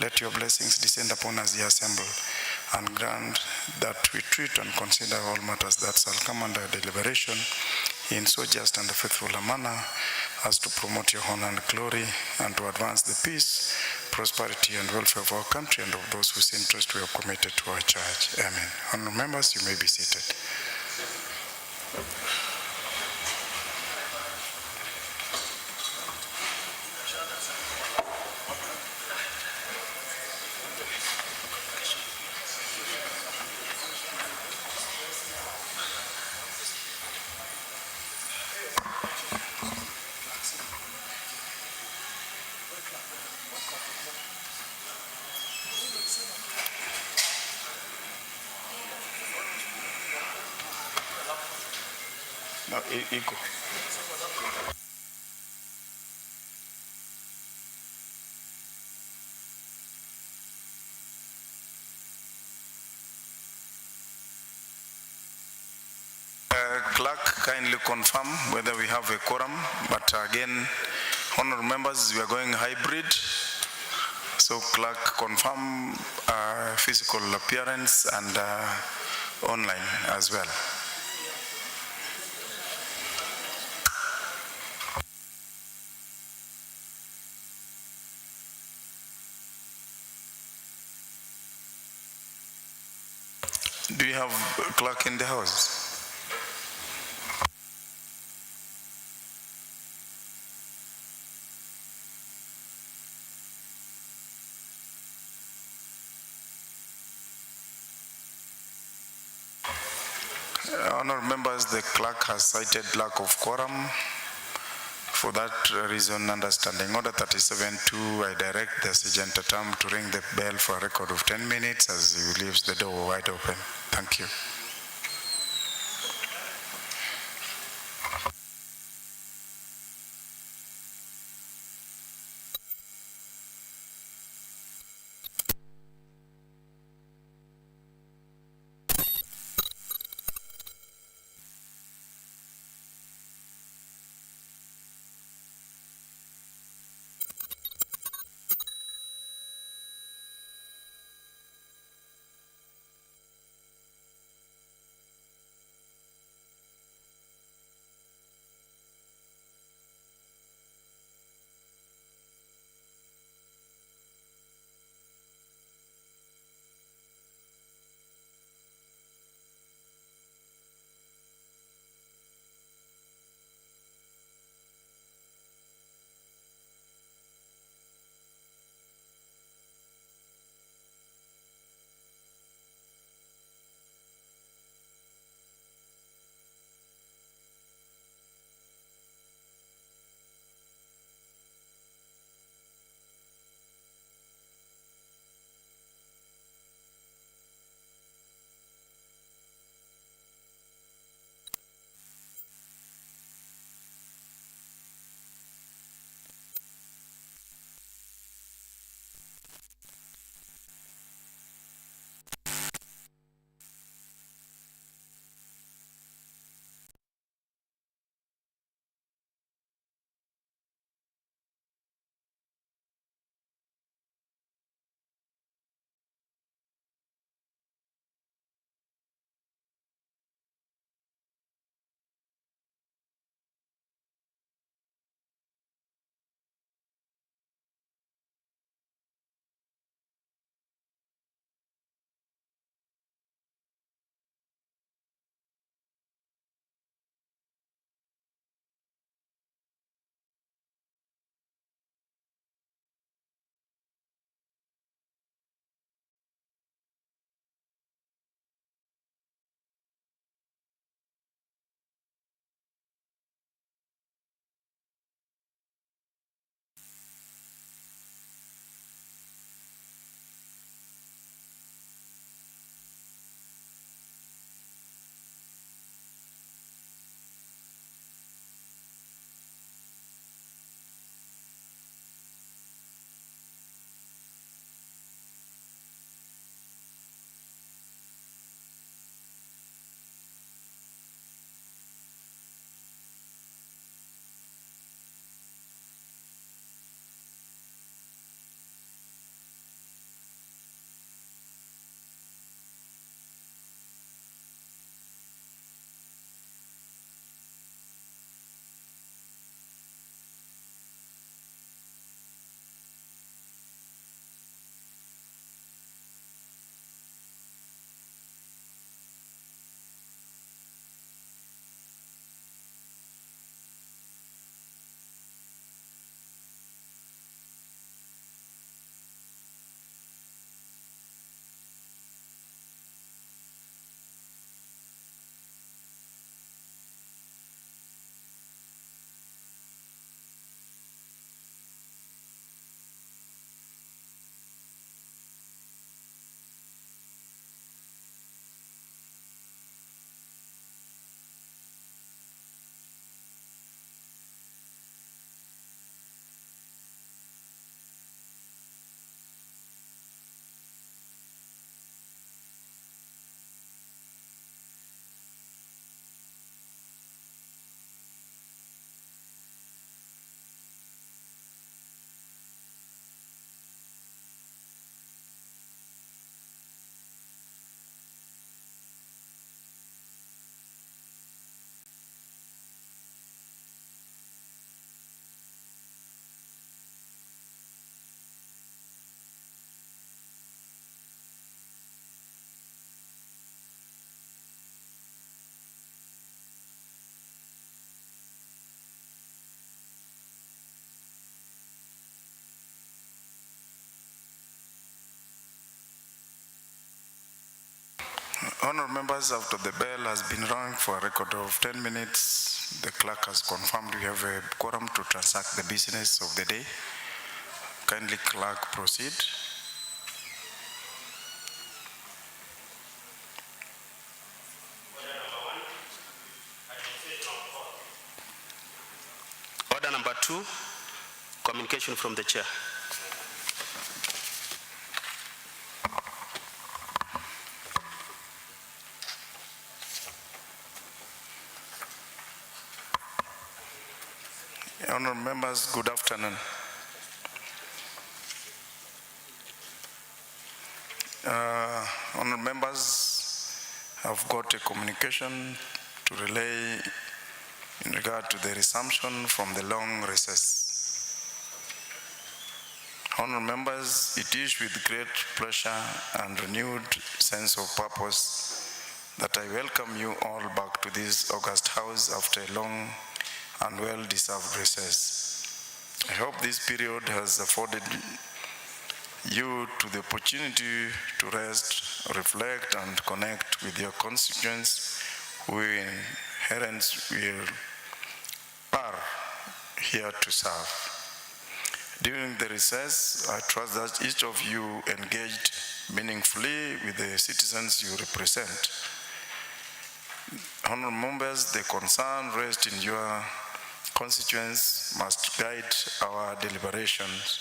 Let your blessings descend upon us here assembled, and grant that we treat and consider all matters that shall come under deliberation in so just and faithful a manner as to promote your honor and glory, and to advance the peace, prosperity, and welfare of our country and of those whose interest we have committed to our church. Amen. Honourable members, you may be seated. No, equal. Clerk, kindly confirm whether we have a quorum, but again, honourable members, we are going hybrid. So clerk, confirm physical appearance and online as well. Do you have a clerk in the house? Honourable members, the clerk has cited lack of quorum. For that reason, understanding Order 37.2, I direct the Sergeant at Arms to ring the bell for a record of 10 minutes as he leaves the door wide open. Thank you. Honourable members, after the bell has been rung for a record of 10 minutes, the clerk has confirmed we have a quorum to transact the business of the day. Kindly, clerk, proceed. Order number 2, communication from the chair. Honourable members, good afternoon. Honourable members, I've got a communication to relay in regard to the resumption from the long recess. Honourable members, it is with great pleasure and renewed sense of purpose that I welcome you all back to this august house after a long and well-deserved recess. I hope this period has afforded you to the opportunity to rest, reflect, and connect with your constituents who in inherence are here to serve. During the recess, I trust that each of you engaged meaningfully with the citizens you represent. Honourable members, the concern raised in your constituents must guide our deliberations.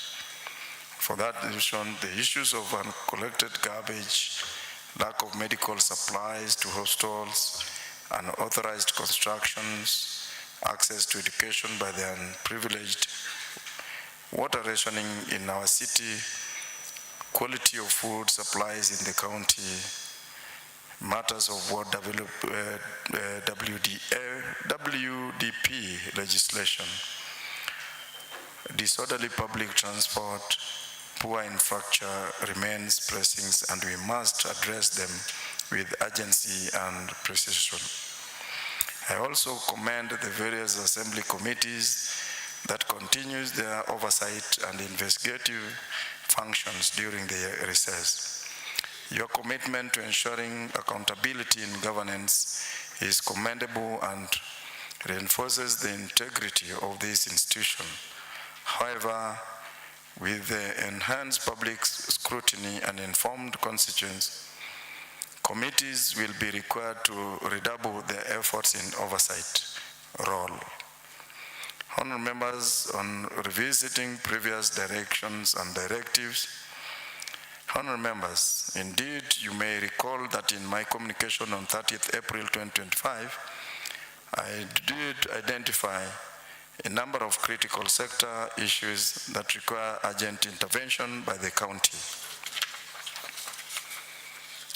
For that reason, the issues of uncollected garbage, lack of medical supplies to hostels, unauthorized constructions, access to education by the unprivileged, water rationing in our city, quality of food supplies in the county, matters of what WDP legislation, disorderly public transport, poor infrastructure remains pressing, and we must address them with urgency and precision. I also commend the various assembly committees that continues their oversight and investigative functions during the recess. Your commitment to ensuring accountability in governance is commendable and reinforces the integrity of this institution. However, with the enhanced public scrutiny and informed constituents, committees will be required to redouble their efforts in oversight role. Honourable members, on revisiting previous directions and directives, honourable members, indeed, you may recall that in my communication on 30th April 2025, I did identify a number of critical sector issues that require urgent intervention by the county.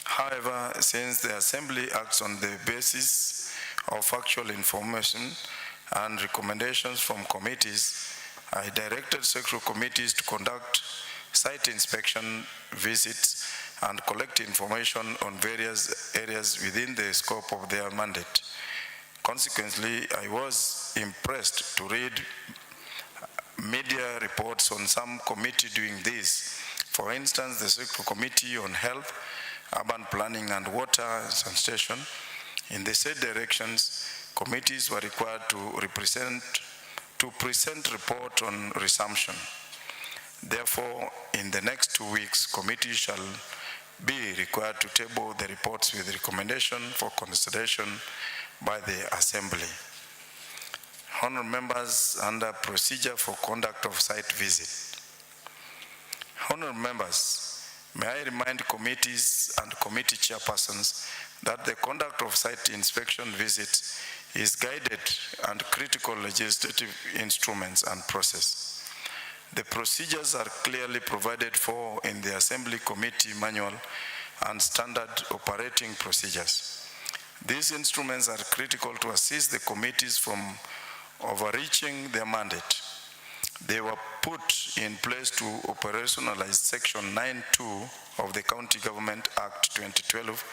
However, since the Assembly acts on the basis of factual information and recommendations from committees, I directed sectoral committees to conduct site inspection visits and collect information on various areas within the scope of their mandate. Consequently, I was impressed to read media reports on some committee doing this. For instance, the Sectoral Committee on Health, Urban Planning and Water and Sanitation. In the said directions, committees were required to present report on resumption. Therefore, in the next 2 weeks, committees shall be required to table the reports with recommendation for consideration by the Assembly. Honourable members, under procedure for conduct of site visit. Honourable members, may I remind committees and committee chairpersons that the conduct of site inspection visits is guided and critical legislative instruments and process. The procedures are clearly provided for in the Assembly Committee Manual and Standard Operating Procedures. These instruments are critical to assist the committees from overreaching their mandate. They were put in place to operationalize Section 9(2) of the County Government Act 2012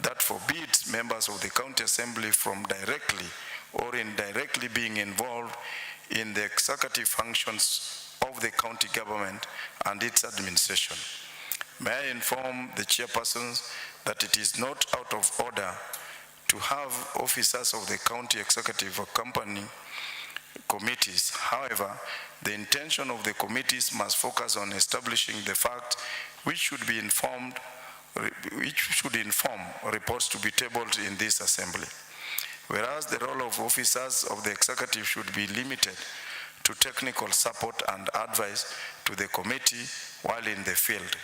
that forbids members of the County Assembly from directly or indirectly being involved in the executive functions of the county government and its administration. May I inform the chairpersons that it is not out of order to have officers of the county executive accompany committees. However, the intention of the committees must focus on establishing the facts which should inform reports to be tabled in this assembly. Whereas the role of officers of the executive should be limited to technical support and advice to the committee while in the field.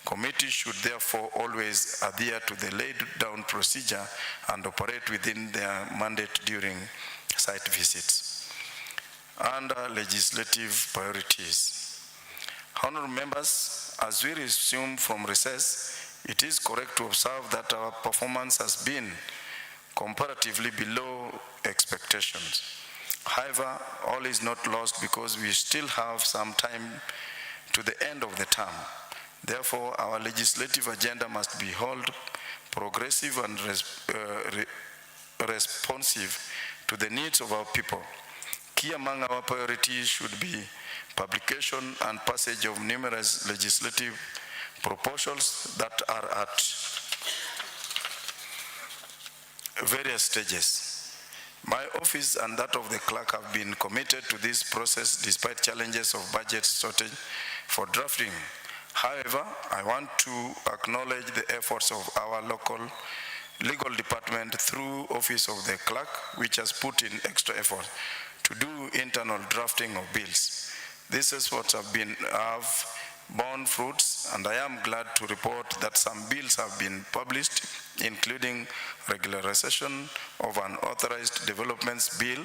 Committees should therefore always adhere to the laid down procedure and operate within their mandate during site visits. Under legislative priorities. Honourable members, as we resume from recess, it is correct to observe that our performance has been comparatively below expectations. However, all is not lost because we still have some time to the end of the term. Therefore, our legislative agenda must be held progressive and responsive to the needs of our people. Key among our priorities should be publication and passage of numerous legislative proposals that are at various stages. My office and that of the clerk have been committed to this process despite challenges of budget shortage for drafting. However, I want to acknowledge the efforts of our local legal department through Office of the Clerk, which has put in extra effort to do internal drafting of bills. These efforts have borne fruits, and I am glad to report that some bills have been published, including regularization of an authorized developments bill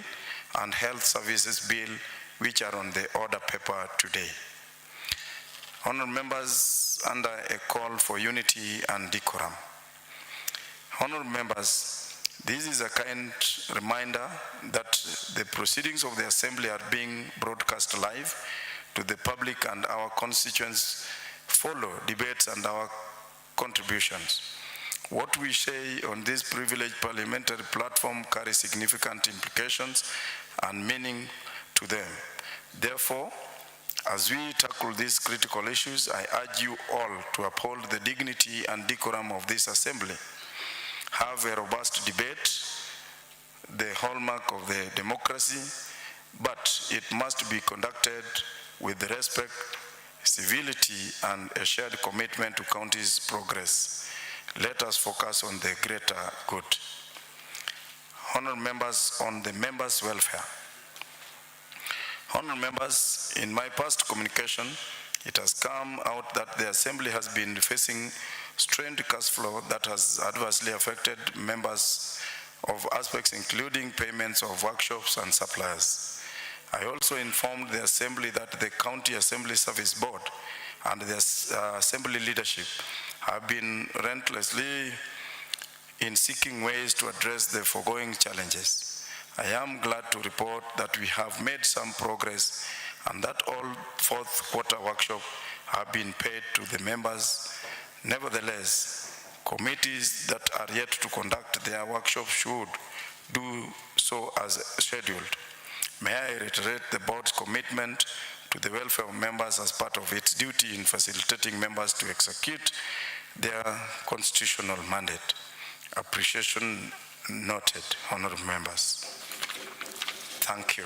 and health services bill, which are on the order paper today. Honourable members, under a call for unity and decorum. Honourable members, this is a kind reminder that the proceedings of the Assembly are being broadcast live to the public, and our constituents follow debates and our contributions. What we say on this privileged parliamentary platform carries significant implications and meaning to them. Therefore, as we tackle these critical issues, I urge you all to uphold the dignity and decorum of this assembly. Have a robust debate, the hallmark of the democracy, but it must be conducted with respect, civility, and a shared commitment to county's progress. Let us focus on the greater good. Honourable members, on the members' welfare. Honourable members, in my past communication, it has come out that the Assembly has been facing strained cash flow that has adversely affected members of aspects including payments of workshops and suppliers. I also informed the Assembly that the County Assembly Service Board and the Assembly leadership have been relentlessly in seeking ways to address the foregoing challenges. I am glad to report that we have made some progress and that all fourth quarter workshops have been paid to the members. Nevertheless, committees that are yet to conduct their workshops should do so as scheduled. May I reiterate the board's commitment to the welfare of members as part of its duty in facilitating members to execute their constitutional mandate. Appreciation noted, honourable members. Thank you.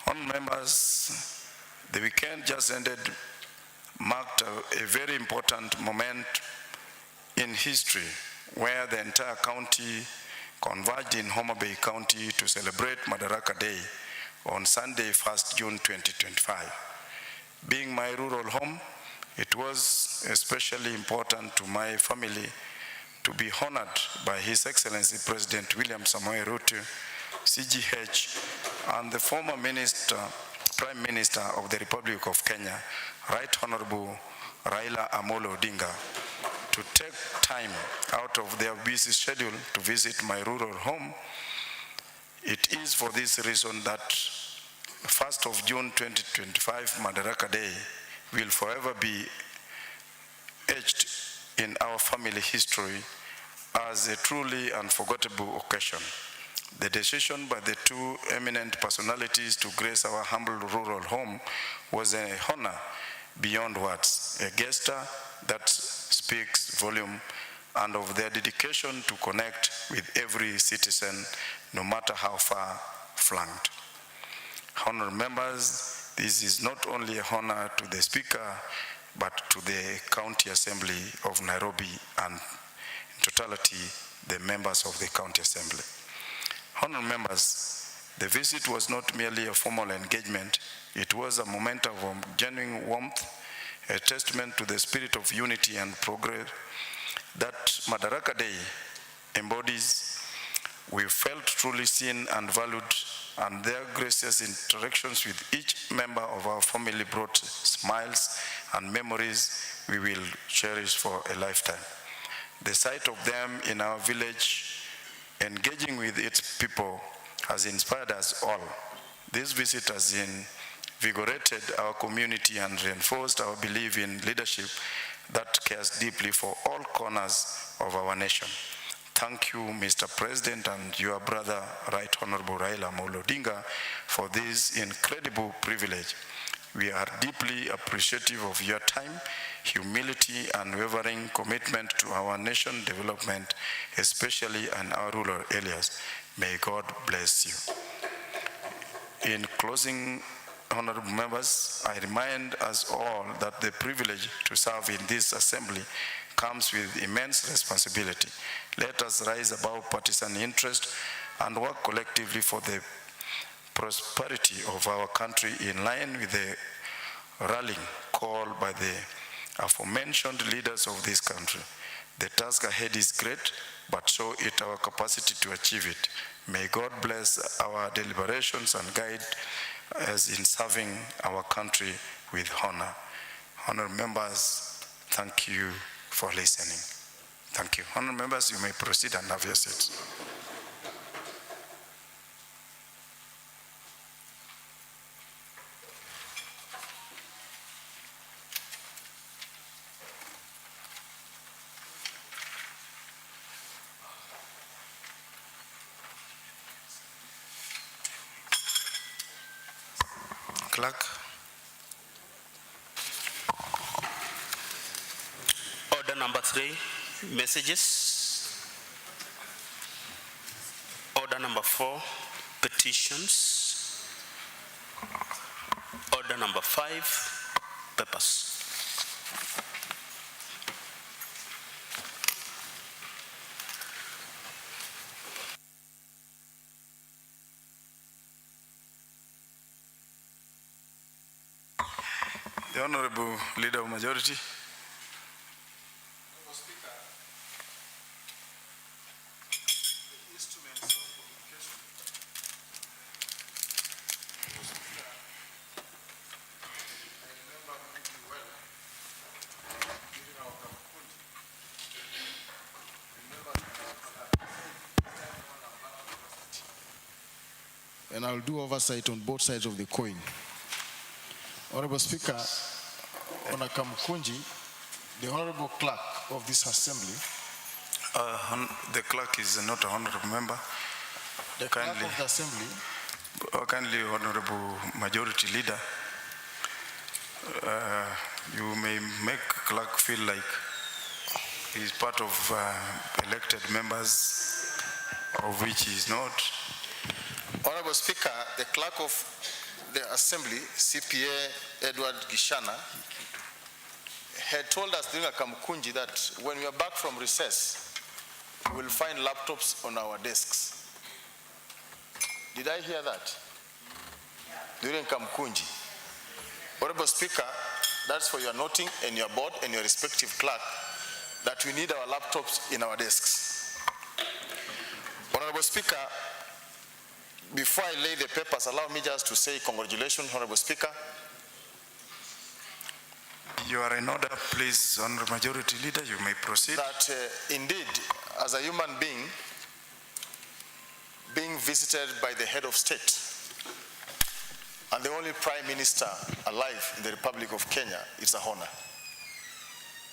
Honourable members, the weekend just ended marked a very important moment in history where the entire county converged in Homa Bay County to celebrate Madaraka Day on Sunday, 1st June 2025. Being my rural home, it was especially important to my family to be honored by His Excellency President William Samoei Ruto, CGH, and the former Prime Minister of the Republic of Kenya, Right Honorable Raila Amolo Odinga, to take time out of their busy schedule to visit my rural home. It is for this reason that 1st of June 2025, Madaraka Day, will forever be etched in our family history as a truly unforgettable occasion. The decision by the two eminent personalities to grace our humble rural home was an honor beyond words, a gesture that speaks volume and of their dedication to connect with every citizen, no matter how far flung. Honourable members, this is not only a honor to the Speaker, but to the County Assembly of Nairobi and in totality, the members of the County Assembly. Honourable members, the visit was not merely a formal engagement, it was a moment of genuine warmth, a testament to the spirit of unity and progress that Madaraka Day embodies. We felt truly seen and valued, and their gracious interactions with each member of our family brought smiles and memories we will cherish for a lifetime. The sight of them in our village, engaging with its people, has inspired us all. This visit has invigorated our community and reinforced our belief in leadership that cares deeply for all corners of our nation. Thank you, Mr. President, and your brother, Right Honorable Raila Amolo Odinga, for this incredible privilege. We are deeply appreciative of your time, humility, and unwavering commitment to our nation's development, especially in our rural areas. May God bless you. In closing, honorable members, I remind us all that the privilege to serve in this assembly comes with immense responsibility. Let us rise above partisan interest and work collectively for the prosperity of our country in line with the rallying call by the aforementioned leaders of this country. The task ahead is great, but so is our capacity to achieve it. May God bless our deliberations and guide us in serving our country with honor. Honourable members, thank you for listening. Thank you. Honourable members, you may proceed and have your seats. Clerk. Order number 3, messages. Order number 4, petitions. Order number 5, papers. The Honourable Leader of Majority. And I'll do oversight on both sides of the coin. Honorable Speaker, Honorable Kamkunji, the Honorable Clerk of this Assembly. The clerk is not an honourable member. The Clerk of the Assembly. Kindly, Honourable Majority Leader, you may make clerk feel like he's part of elected members, of which he is not. Honorable Speaker, the Clerk of the Assembly, CPA Edward Gishana, had told us during a Kamkunji that when we are back from recess, we will find laptops on our desks. Did I hear that? During Kamkunji. Honorable Speaker, that's for your noting and your board and your respective clerk that we need our laptops in our desks. Honorable Speaker, before I lay the papers, allow me just to say congratulations, Honorable Speaker. You are in order, please, Honourable Majority Leader, you may proceed. That indeed, as a human being visited by the head of state and the only Prime Minister alive in the Republic of Kenya, it's a honor.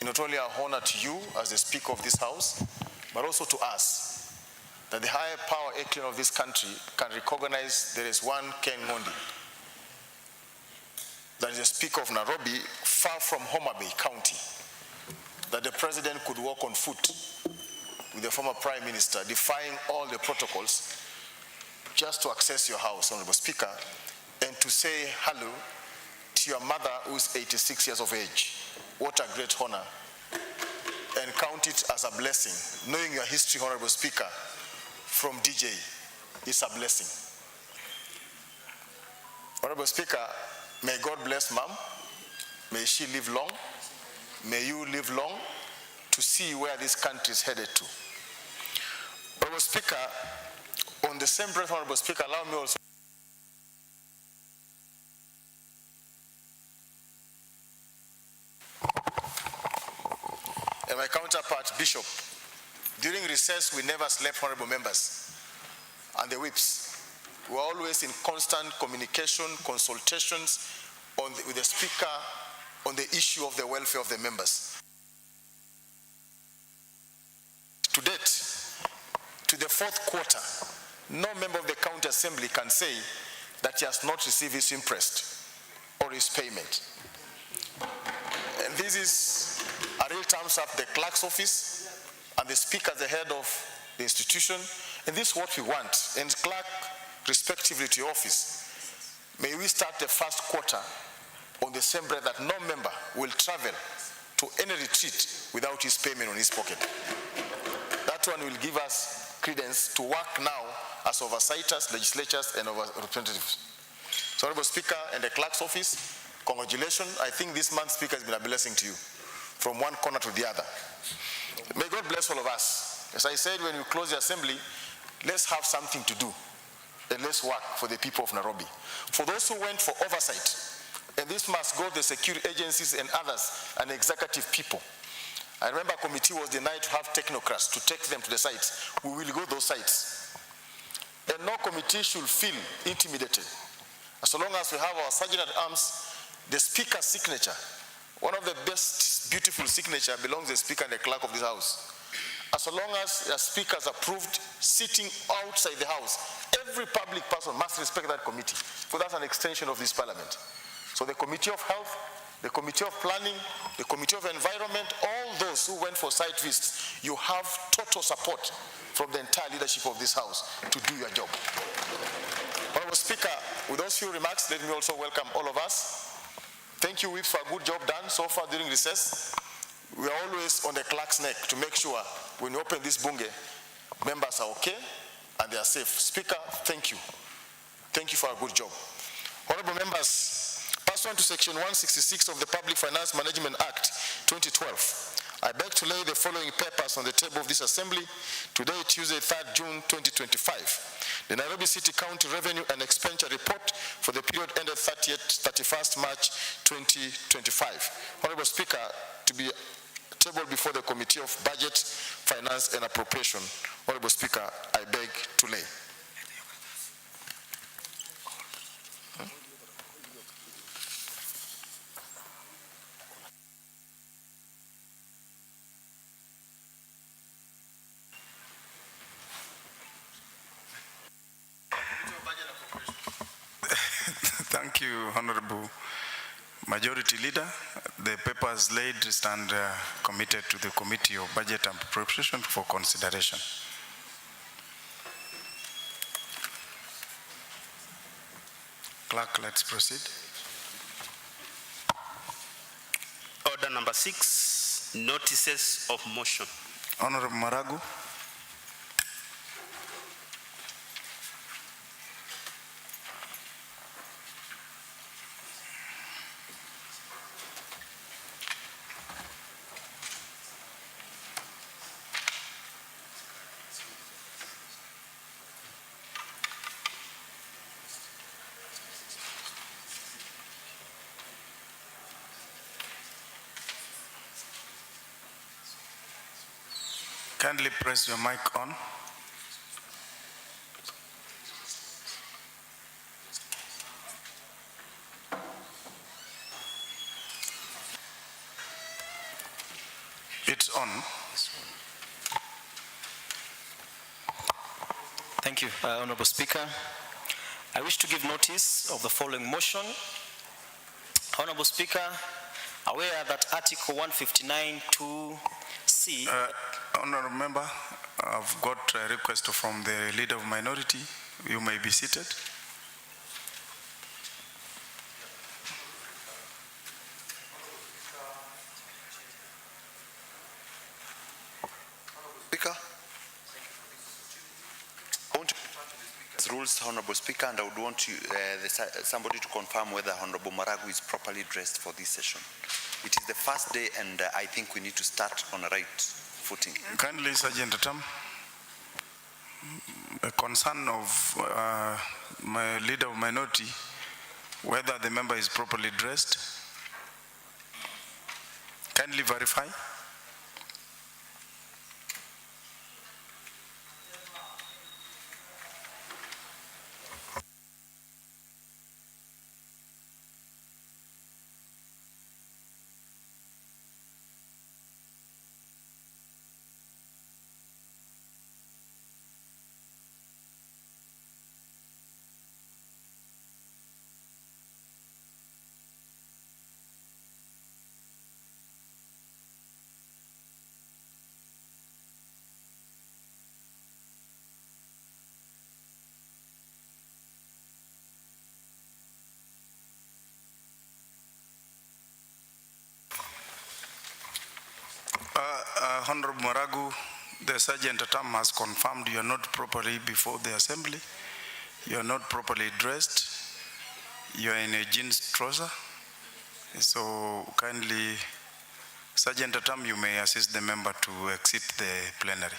Not only an honor to you as the Speaker of this House, but also to us, that the higher power echelon of this country can recognize there is one Ken Ngondi, that is the Speaker of Nairobi, far from Homa Bay County, that the president could walk on foot with the former prime minister, defying all the protocols, just to access your house, Honorable Speaker, and to say hello to your mother who is 86 years of age. What a great honor. And count it as a blessing. Knowing your history, Honorable Speaker, from DJ is a blessing. Honorable Speaker, may God bless Mom. May she live long. May you live long to see where this country is headed to. Honorable Speaker, on the same breath, Honorable Speaker, allow me also and my counterpart, Bishop. During recess, we never slept, honorable members, and the whips. We were always in constant communication, consultations with the Speaker on the issue of the welfare of the members. To date, to the fourth quarter, no member of the County Assembly can say that he has not received his interest or his payment. And this is a real thumbs up the clerk's office and the Speaker as the head of the institution. And this is what we want. And clerk, respectively to your office, may we start the first quarter on the same breath that no member will travel to any retreat without his payment on his pocket. That one will give us credence to work now as oversights, legislatures, and representatives. So, Honorable Speaker and the clerk's office, congratulations. I think this month's Speaker has been a blessing to you from one corner to the other. May God bless all of us. As I said, when we close the assembly, let's have something to do and let's work for the people of Nairobi. For those who went for oversight, and this must go to the security agencies and others and executive people. I remember a committee was denied to have technocrats to take them to the sites. We will go those sites. And no committee should feel intimidated. As long as we have our Sergeant at Arms, the Speaker's signature, one of the best beautiful signature belongs to the Speaker and the clerk of this house. As long as the Speaker is approved sitting outside the house, every public person must respect that committee, because that's an extension of this parliament. So the Committee of Health, the Committee of Planning, the Committee of Environment, all those who went for site visits, you have total support from the entire leadership of this house to do your job. Honorable Speaker, with those few remarks, let me also welcome all of us. Thank you, Whip, for a good job done so far during recess. We are always on the clerk's neck to make sure when we open this bunge, members are okay and they are safe. Speaker, thank you. Thank you for a good job. Honorable members, pursuant to Section 166 of the Public Finance Management Act 2012, I beg to lay the following papers on the table of this assembly today, Tuesday, 3rd June 2025. The Nairobi City County Revenue and Expenditure Report for the period ended 31st March 2025. Honorable Speaker, to be tabled before the Committee of Budget, Finance and Appropriation. Honorable Speaker, I beg to lay. Thank you, Honorable Majority Leader. The papers laid stand committed to the Committee of Budget and Appropriation for consideration. Clerk, let's proceed. Order number 6, notices of motion. Honorable Maragu. Kindly press your mic on. It's on. Thank you, Honorable Speaker. I wish to give notice of the following motion. Honorable Speaker, aware that Article 159(2)(c). Honorable Member, I've got a request from the Leader of Minority. You may be seated. Speaker, I want to rules, Honorable Speaker, and I would want you, somebody to confirm whether Honorable Maragu is properly dressed for this session. It is the first day, and I think we need to start on a right footing. Kindly, Sergeant Atam, a concern of my Leader of Minority, whether the member is properly dressed. Kindly verify. Honorable Maragu, the Sergeant Atam has confirmed you are not properly before the assembly. You are not properly dressed. You are in a jeans trouser. So kindly, Sergeant Atam, you may assist the member to exit the plenary.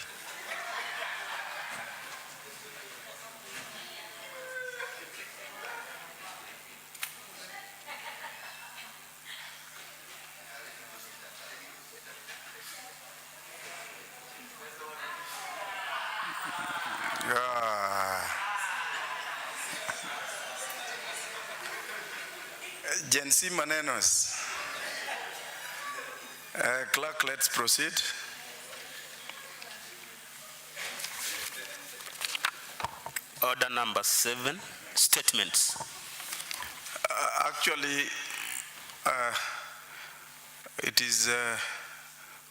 Jensi Manenos. Clerk, let's proceed. Order number 7, statements. Actually, it is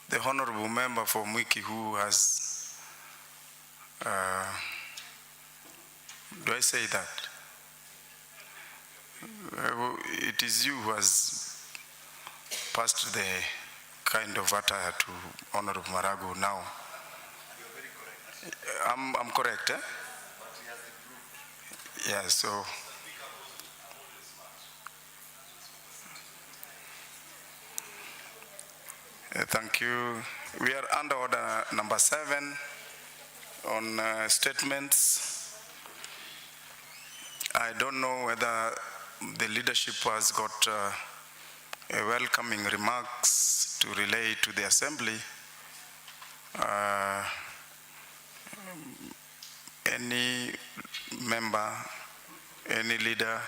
the honorable member for Mwiki who has, do I say that? It is you who has passed the kind of attire to Honorable Maragu now. I'm correct, eh? Yeah, so. Thank you. We are under order number 7 on statements. I don't know whether the leadership has got a welcoming remarks to relay to the assembly. Any member, any leader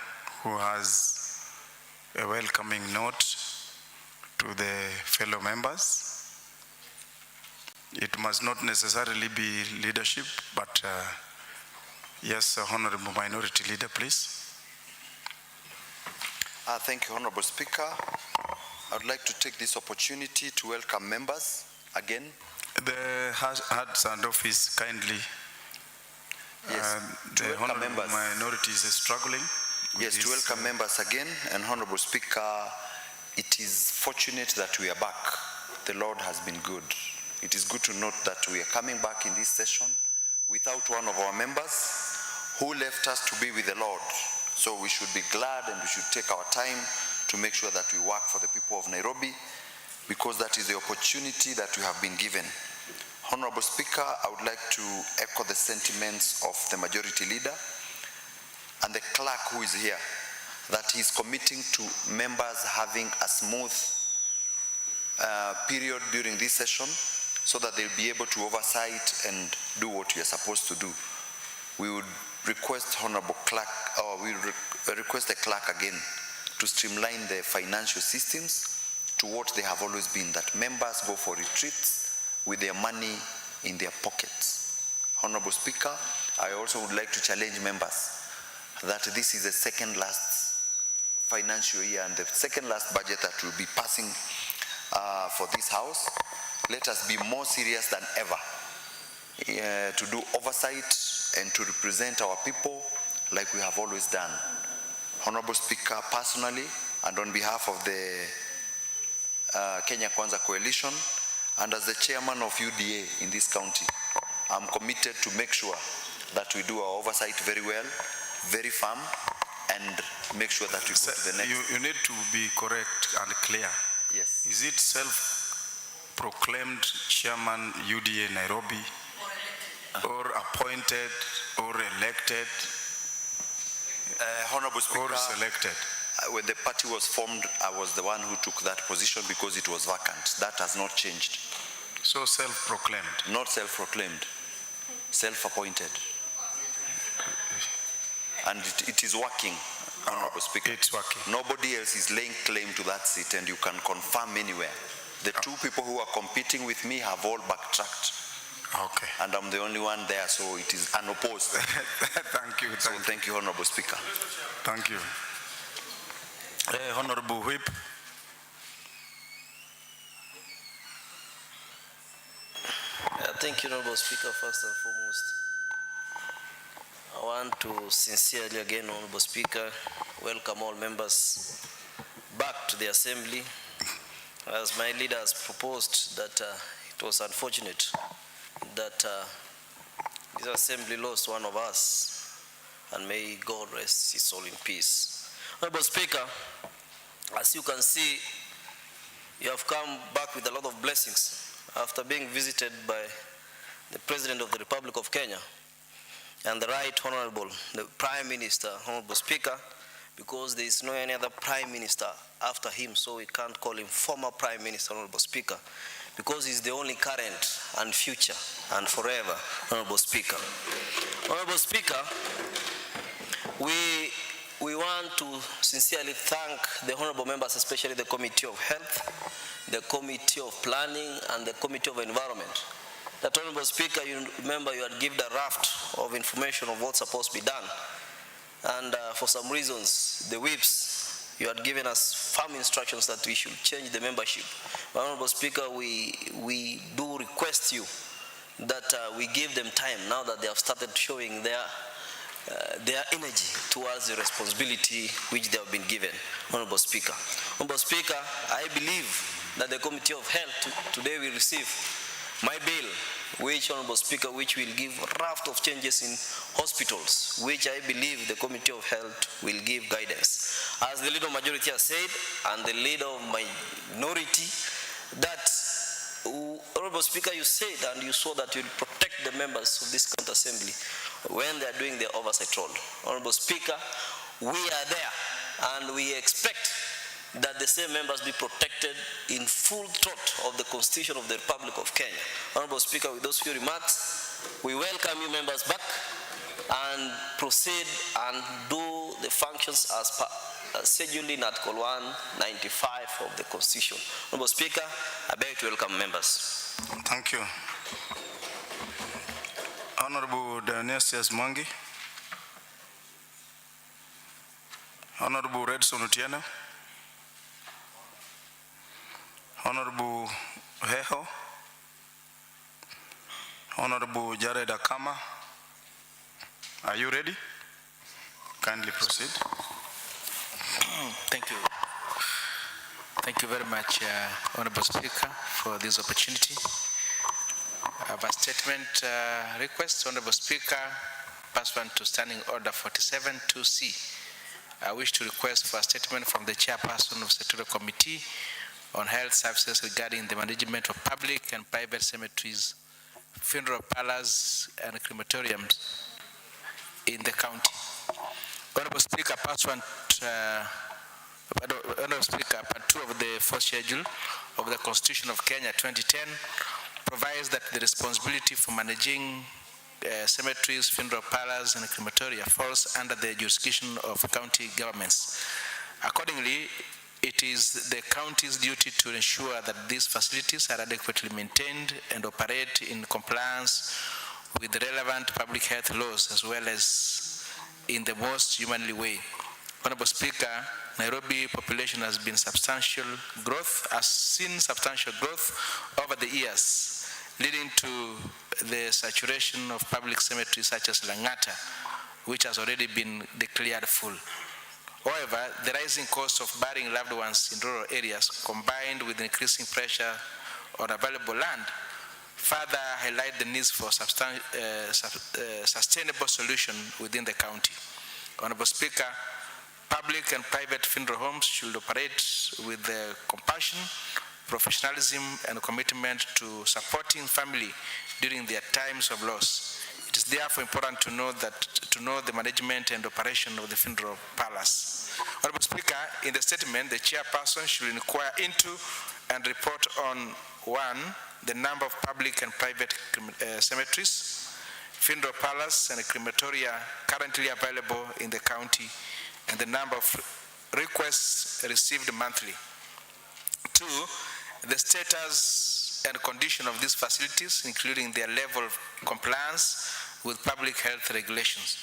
who has a welcoming note to the fellow members. It must not necessarily be leadership, but yes, Honorable Minority Leader, please. Thank you, Honorable Speaker. I would like to take this opportunity to welcome members again. The Hearts and Office kindly. Yes, the Honorable Minority is struggling. Yes, to welcome members again. And Honorable Speaker, it is fortunate that we are back. The Lord has been good. It is good to note that we are coming back in this session without one of our members who left us to be with the Lord. So we should be glad and we should take our time to make sure that we work for the people of Nairobi, because that is the opportunity that we have been given. Honorable Speaker, I would like to echo the sentiments of the Majority Leader and the clerk who is here, that he is committing to members having a smooth period during this session so that they'll be able to oversight and do what we are supposed to do. We would request Honorable Clerk, or we request the clerk again to streamline the financial systems to what they have always been, that members go for retreats with their money in their pockets. Honorable Speaker, I also would like to challenge members that this is the second last financial year and the second last budget that will be passing for this house, let us be more serious than ever to do oversight and to represent our people like we have always done. Honorable Speaker, personally and on behalf of the Kenya Kwanza Coalition and as the chairman of UDA in this county, I'm committed to make sure that we do our oversight very well, very firm, and make sure that we go to the next. You need to be correct and clear. Yes. Is it self-proclaimed chairman UDA Nairobi or appointed or elected Honorable Speaker, or selected? when the party was formed, I was the one who took that position because it was vacant. That has not changed. So self-proclaimed. Not self-proclaimed, self-appointed. And it is working, Honorable Speaker. It's working. Nobody else is laying claim to that seat, and you can confirm anywhere. The two people who are competing with me have all backtracked. Okay. And I'm the only one there, so it is unopposed. Thank you. Thank you, Honorable Speaker. Thank you. Honorable Whip. Thank you, Honorable Speaker. First and foremost, I want to sincerely again, Honorable Speaker, welcome all members back to the Assembly. As my leader has proposed that it was unfortunate that this Assembly lost one of us, and may God rest his soul in peace. Honorable Speaker, as you can see, you have come back with a lot of blessings after being visited by the President of the Republic of Kenya and the Right Honorable, the Prime Minister, Honorable Speaker, because there is no any other Prime Minister after him, so we can't call him former Prime Minister, Honorable Speaker, because he's the only current and future and forever, Honorable Speaker. Honorable Speaker, we want to sincerely thank the honorable members, especially the Committee of Health, the Committee of Planning, and the Committee of Environment. That, Honorable Speaker, you remember you had given a raft of information of what's supposed to be done. And for some reasons, the whips, you had given us firm instructions that we should change the membership. But, Honorable Speaker, we do request you that we give them time now that they have started showing their energy towards the responsibility which they have been given, Honorable Speaker. Honorable Speaker, I believe that the Committee of Health today will receive my bill, which, Honorable Speaker, which will give a raft of changes in hospitals, which I believe the Committee of Health will give guidance. As the leader of majority has said, and the leader of minority, that, Honorable Speaker, you said and you saw that you will protect the members of this current assembly when they are doing their oversight role. Honorable Speaker, we are there, and we expect that the same members be protected in full throat of the Constitution of the Republic of Kenya. Honorable Speaker, with those few remarks, we welcome you members back and proceed and do the functions as per scheduled in Article 195 of the Constitution. Honorable Speaker, I beg to welcome members. Thank you. Honorable Dionysius Mwangi. Honorable Redson Otieno. Honorable Heho. Honorable Jared Akama. Are you ready? Kindly proceed. Thank you. Thank you very much, Honorable Speaker, for this opportunity. I have a statement request, Honorable Speaker, pursuant to Standing Order 47-2C. I wish to request for a statement from the Chairperson of the Secretarial Committee on Health Services regarding the management of public and private cemeteries, funeral parlors, and crematoriums in the county. Honorable Speaker, Honorable Speaker, Part 2 of the 4th Schedule of the Constitution of Kenya 2010 provides that the responsibility for managing cemeteries, funeral parlors, and crematoria falls under the jurisdiction of county governments. Accordingly, it is the county's duty to ensure that these facilities are adequately maintained and operate in compliance with the relevant public health laws, as well as in the most humanly way. Honorable Speaker, Nairobi population has seen substantial growth over the years, leading to the saturation of public cemeteries such as Langata, which has already been declared full. However, the rising cost of burying loved ones in rural areas, combined with increasing pressure on available land, further highlight the needs for sustainable solution within the county. Honorable Speaker, public and private funeral homes should operate with compassion, professionalism, and commitment to supporting family during their times of loss. It is therefore important to know the management and operation of the funeral parlors. Honorable Speaker, in the statement, the chairperson should inquire into and report on 1, the number of public and private cemeteries, funeral parlors, and crematoria currently available in the county, and the number of requests received monthly. 2, the status and condition of these facilities, including their level of compliance with public health regulations.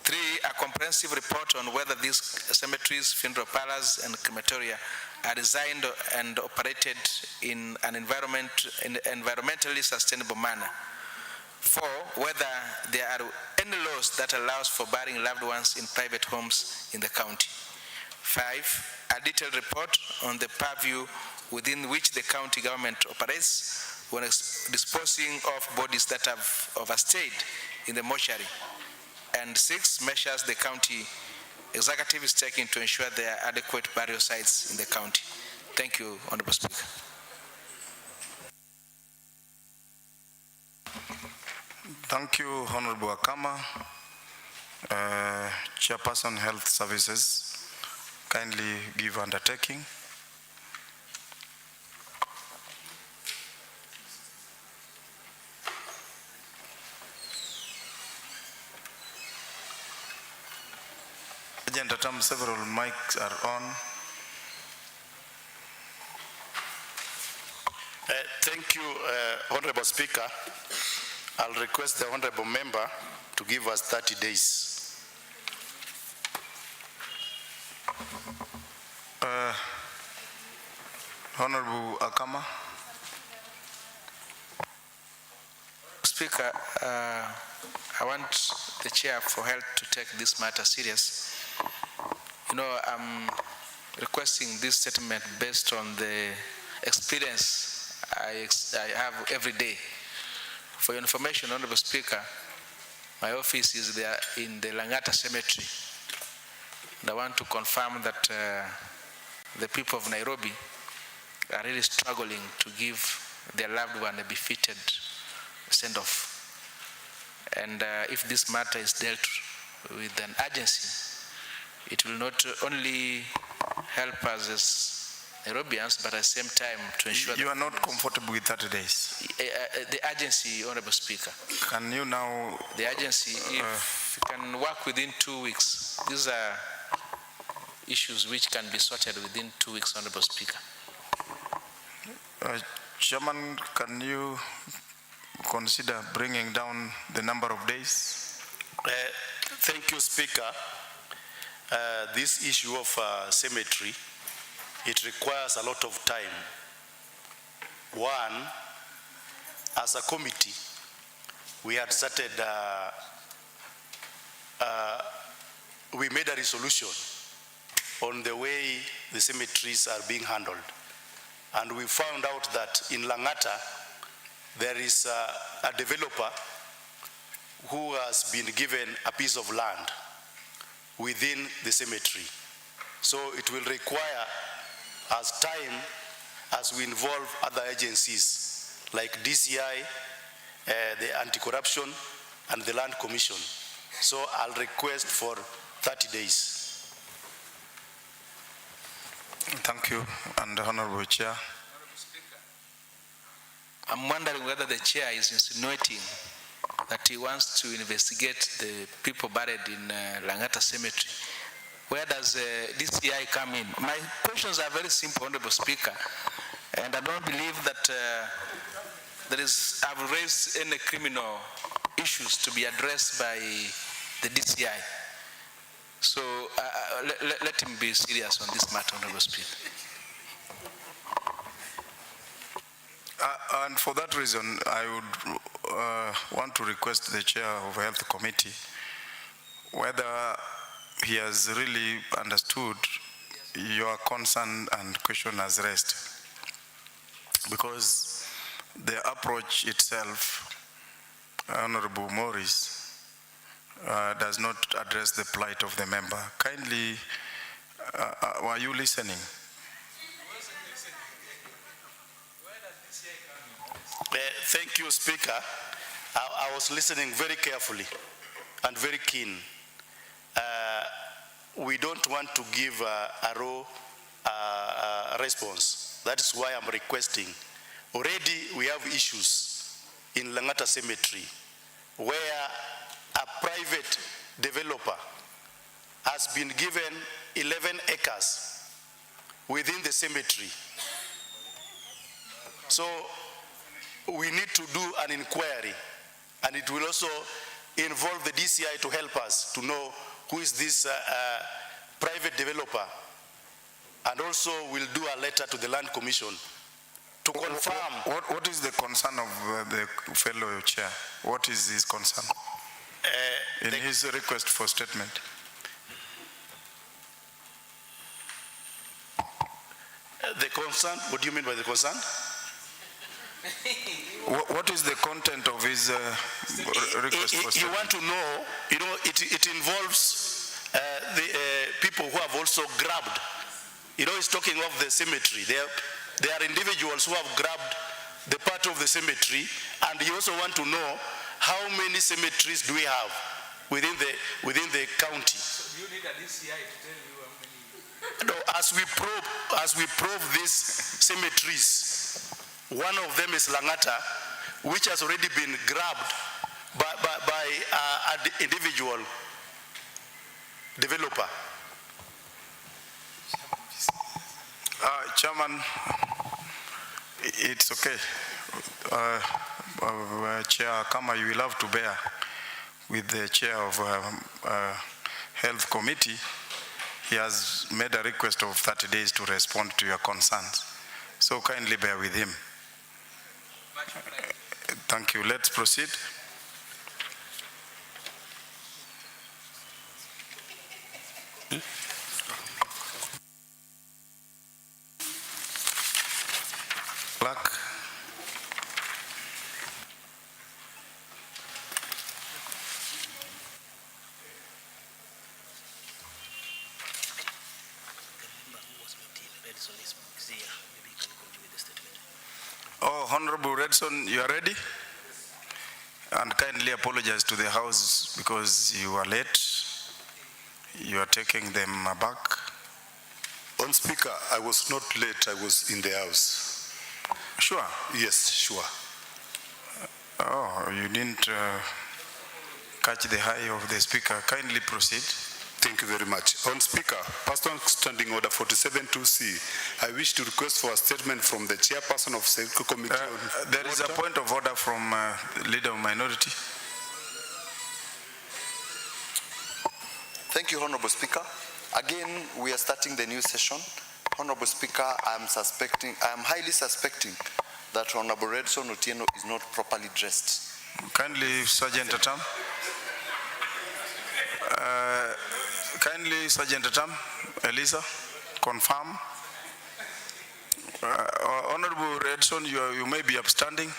3, a comprehensive report on whether these cemeteries, funeral parlors, and crematoria are designed and operated in an environmentally sustainable manner. 4, whether there are any laws that allows for burying loved ones in private homes in the county. 5, a detailed report on the purview within which the county government operates when disposing of bodies that have overstayed in the mortuary. And 6, measures the county executive is taking to ensure there are adequate burial sites in the county. Thank you, Honorable Speaker. Thank you, Honorable Akama. Chairperson Health Services, kindly give undertaking. Agenda term, several mics are on. Thank you, Honorable Speaker. I'll request the Honorable Member to give us 30 days. Honorable Akama. Speaker, I want the Chair for Health to take this matter serious. You know, I'm requesting this statement based on the experience I have every day. For your information, Honorable Speaker, my office is there in the Langata Cemetery. And I want to confirm that the people of Nairobi are really struggling to give their loved one a befitted send-off. And if this matter is dealt with an urgency, it will not only help us as Nairobians, but at the same time to ensure you are not comfortable with 30 days. The urgency, Honorable Speaker. Can you now? The urgency, if you can work within 2 weeks, these are issues which can be sorted within 2 weeks, Honorable Speaker. Chairman, can you consider bringing down the number of days? Thank you, Speaker. This issue of cemetery, it requires a lot of time. One, as a committee, we had started, we made a resolution on the way the cemeteries are being handled. And we found out that in Langata, there is a developer who has been given a piece of land within the cemetery. So it will require as time as we involve other agencies like DCI, the Anti-Corruption, and the Land Commission. So I'll request for 30 days. Thank you, and Honorable Chair. I'm wondering whether the Chair is insinuating that he wants to investigate the people buried in Langata Cemetery. Where does DCI come in? My questions are very simple, Honorable Speaker, and I don't believe that I've raised any criminal issues to be addressed by the DCI. So let him be serious on this matter, Honorable Speaker. And for that reason, I would want to request the Chair of Health Committee whether he has really understood your concern and question has raised. Because the approach itself, Honorable Morris, does not address the plight of the member. Kindly, were you listening? Thank you, Speaker. I was listening very carefully and very keen. We don't want to give a raw response. That is why I'm requesting. Already we have issues in Langata Cemetery where a private developer has been given 11 acres within the cemetery. So we need to do an inquiry, and it will also involve the DCI to help us to know who is this private developer, and also we'll do a letter to the Land Commission to confirm. What is the concern of the fellow chair? What is his concern in his request for statement? The concern, what do you mean by the concern? What is the content of his request for statement? You want to know, it involves the people who have also grabbed. He's talking of the cemetery. There are individuals who have grabbed the part of the cemetery, and you also want to know how many cemeteries do we have within the county. So you need a DCI to tell you how many. No, as we probe these cemeteries, one of them is Langata, which has already been grabbed by an individual developer. Chairman, it's okay. Chair Kama, you will have to bear with the chair of Health Committee. He has made a request of 30 days to respond to your concerns. So kindly bear with him. Thank you. Let's proceed. Clerk. Oh, Honorable Redson, you are ready? And kindly apologize to the House because you are late. You are taking them back. On Speaker, I was not late, I was in the House. Sure? Yes, sure. Oh, you didn't catch the eye of the Speaker. Kindly proceed. Thank you very much. On Speaker, Personal Standing Order 47-2C, I wish to request for a statement from the Chairperson of Selco Committee on There is a point of order from Leader of Minority. Thank you, Honorable Speaker. Again, we are starting the new session. Honorable Speaker, I am highly suspecting that Honorable Redson Otieno is not properly dressed. Kindly, Sergeant Atam. Kindly, Sergeant Atam, Elisa, confirm. Honorable Redson, you may be upstanding.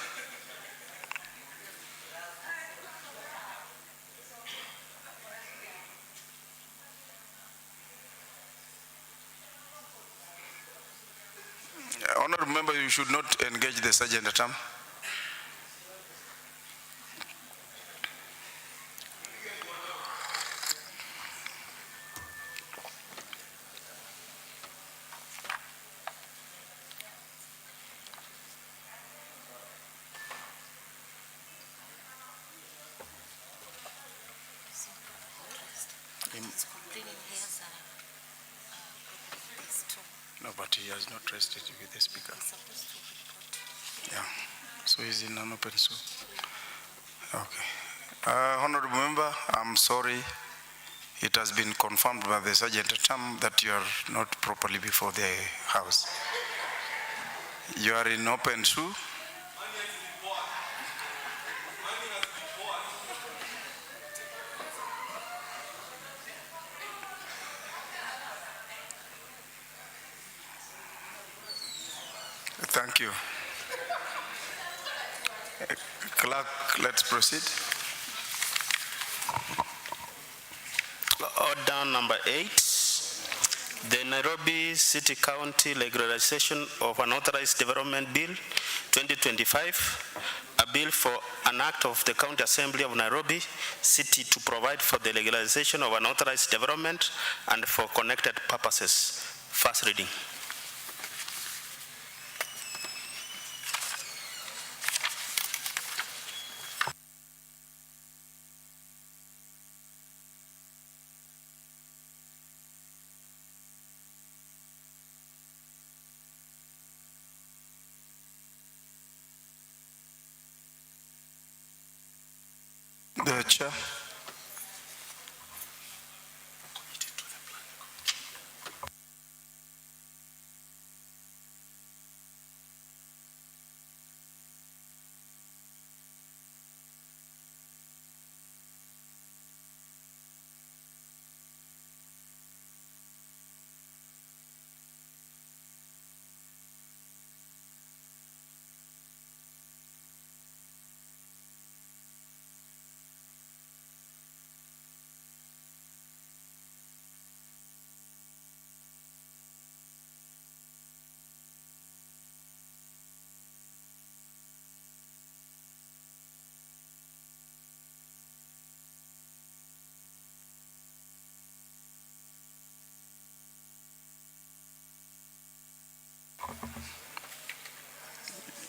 Honorable member, you should not engage the Sergeant Atam. No, but he has not rested with the Speaker. Yeah, so he's in an open source. Okay. Honorable member, I'm sorry. it has been confirmed by the Sergeant at Arms that you are not properly before the House. You are in open shoe. Thank you. Clerk, let's proceed. Order number 8, the Nairobi City County Legalization of Unauthorized Development Bill 2025, a bill for an act of the County Assembly of Nairobi City to provide for the legalization of unauthorized development and for connected purposes. First reading. The chair.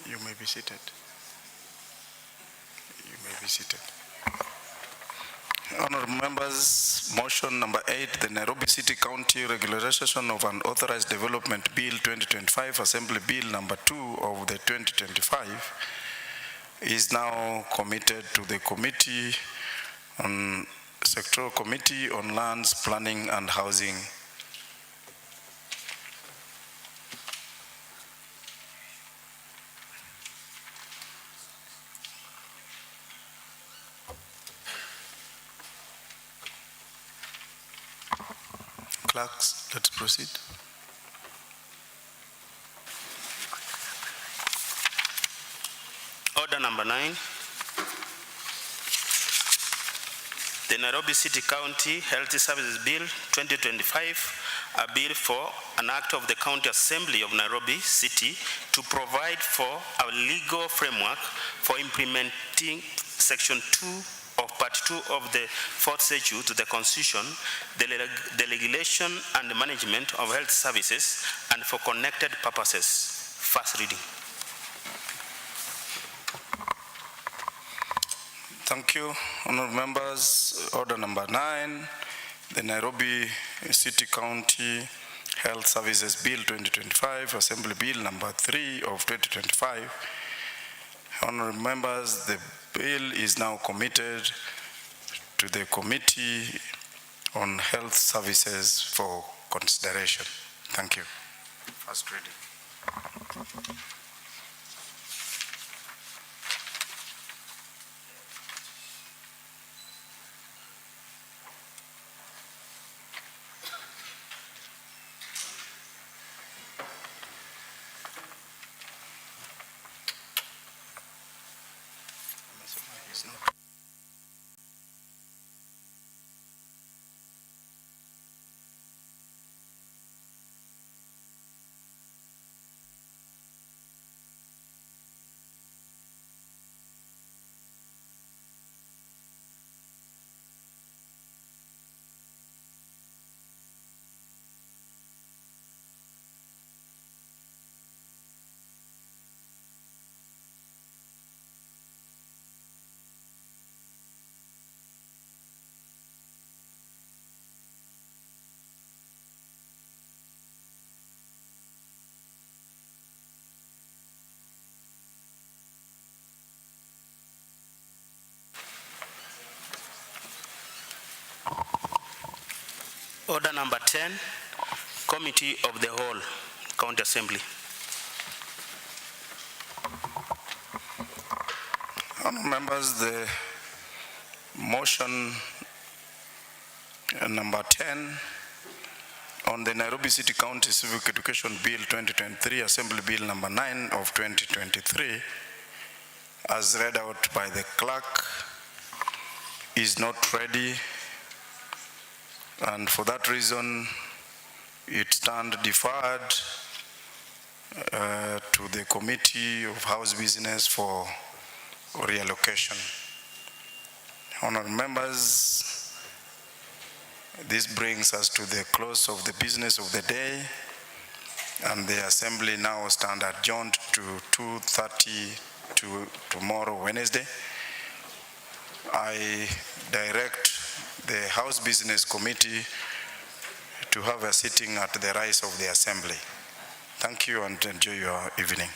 You may be seated. You may be seated. Honorable members, motion number 8, the Nairobi City County Regularization of Unauthorized Development Bill 2025, Assembly Bill number 2 of the 2025, is now committed to the Committee on Sectoral Committee on Lands, Planning and Housing. Clerks, let's proceed. Order number 9. The Nairobi City County Health Services Bill 2025, a bill for an act of the County Assembly of Nairobi City to provide for a legal framework for implementing Section 2 of Part 2 of the 4th Schedule to the Constitution, the regulation and the management of health services and for connected purposes. First reading. Thank you, honorable members. Order number 9, the Nairobi City County Health Services Bill 2025, Assembly Bill number 3 of 2025. Honorable members, the bill is now committed to the Committee on Health Services for consideration. Thank you. First reading. Order number 10, Committee of the Whole, County Assembly. Honourable members, the motion number 10 on the Nairobi City County Civic Education Bill 2023, Assembly Bill number 9 of 2023, as read out by the clerk, is not ready, and for that reason it stands deferred to the Committee of House Business for reallocation. Honourable members, this brings us to the close of the business of the day, and the Assembly now stands adjourned to 2:30 to tomorrow, Wednesday. I direct the House Business Committee to have a sitting at the rise of the Assembly. Thank you and enjoy your evening.